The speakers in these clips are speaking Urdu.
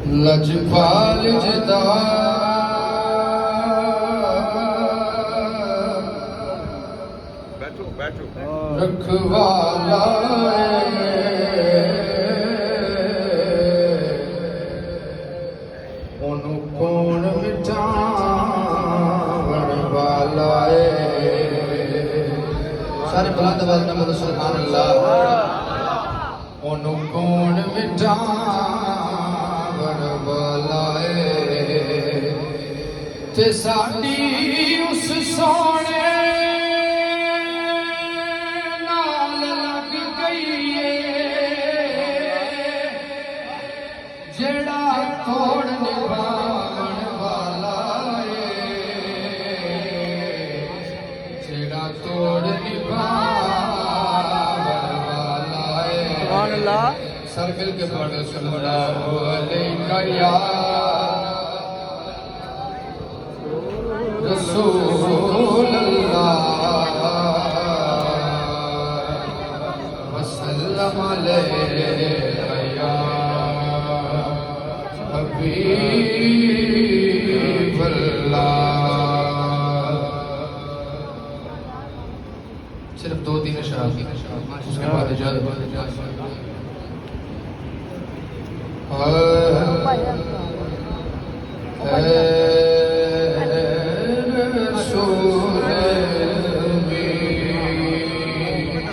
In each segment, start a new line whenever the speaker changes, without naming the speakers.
لجپال جدا رکھوالا انہوں کون مٹاون والا سارے بلند آواز میں بولو سبحان اللہ انہوں کون مٹاون والا تے ساڈی اس سونے توڑ نبھاون والا جڑا توڑ نبھاون والا سبحان اللہ سر مل کے پڑھو صلی اللہ علیہ یا رسول اللہ وسلم علیہ یا حبیب اللہ صرف دو تین اشعار اس کے بعد اجازت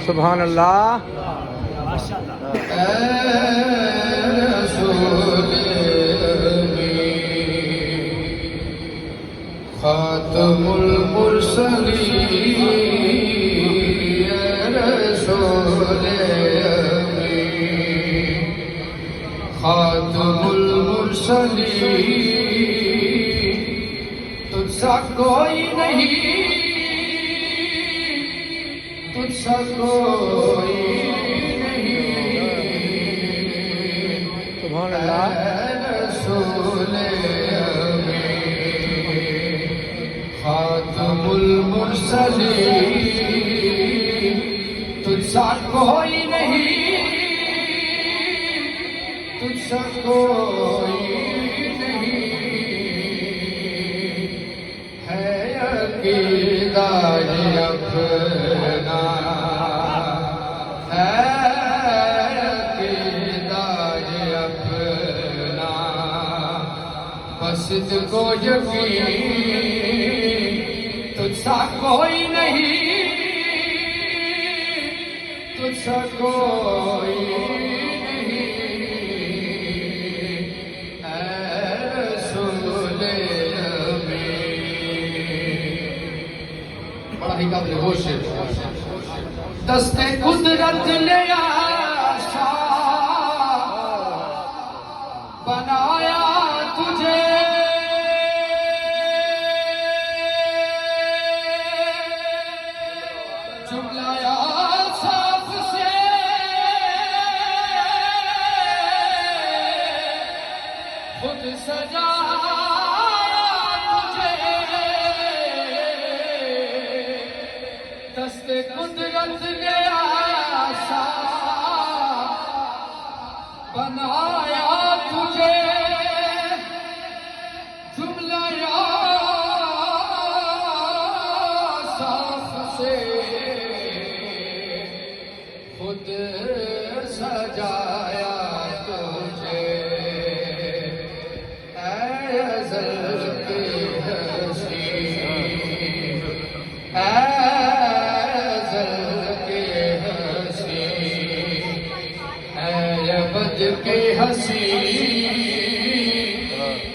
سبحان اللہ
خاتم المرسلین رسول امین خاتم المرسلین تجھ سا کوئی نہیں تجھ سا کوئی نہیں
سبحان اللہ
رسول خاتم المرسلین تجھ سا کوئی نہیں تجھ سا کوئی نہیں ہے عقیدہ یہ اپنا ہے عقیدہ یہ اپنا بس تجھ کو یقین تجھ سا کوئی نہیں تجھ سا کوئی نہیں اے رسول امین بڑا ہی قابل غور شعر دست قدرت لے آشا بنایا تجھے دست قدرت نے آشا بنایا تجھے جملہ یا صاف سے خود سجایا تجھے اے ازل کی ہستی اے کے ہنسی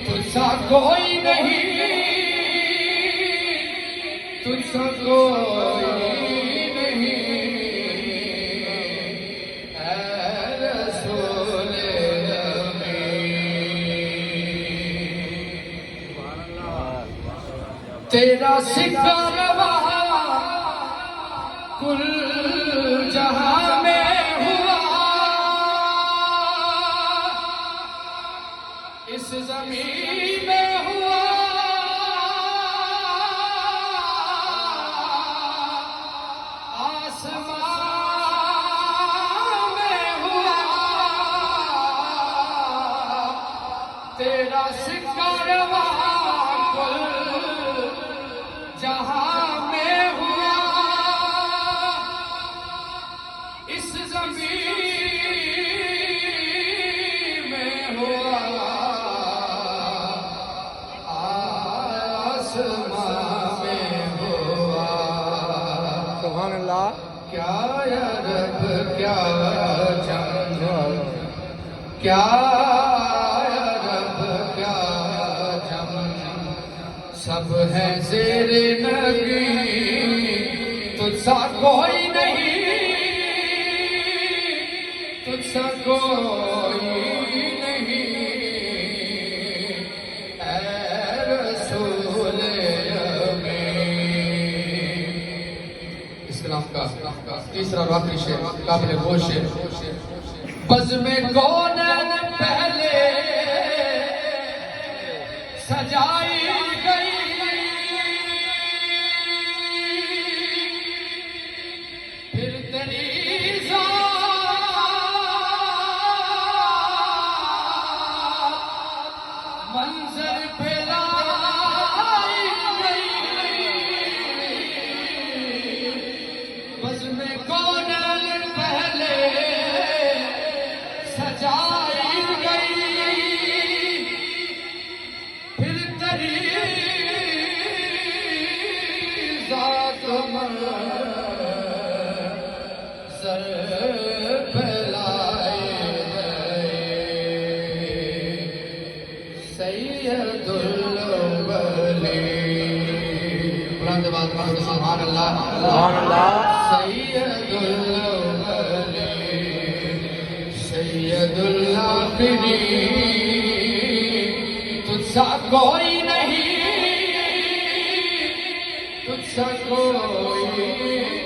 تجھ سا کوئی نہیں تجھ سا کوئی نہیں اے رسول امین تیرا سکہ روا کل جہاں میں اس زمین میں ہوا آسمان میں ہوا تیرا سکارواں کل جہاں میں ہوا، اس زمین میں ہوا، آسمان میں ہوا۔
سبحان اللہ۔
کیا یا رب کیا جم، کیا یا رب کیا جم، سب ہے زیر نبی، تجھ سا کوئی نہیں، تجھ سا کوئی نہیں، اے رسول امین۔ اس کلام کا تیسرا اور آخری شعر قابل گوش ہے۔ بزم کونین پہلے سجائی گئی، پھر تیری ذات منظر پہ لائی گئی۔ بزم کونین پہلے سجائی گئی، پھر تیری ذات منظر پہ لائی گئی۔ سید الاولین، بلند آواز میں سبحان اللہ،
سبحان اللہ۔
سید الاولین، سید الآخرین، تجھ سا کوئی نہیں، تجھ سا کوئی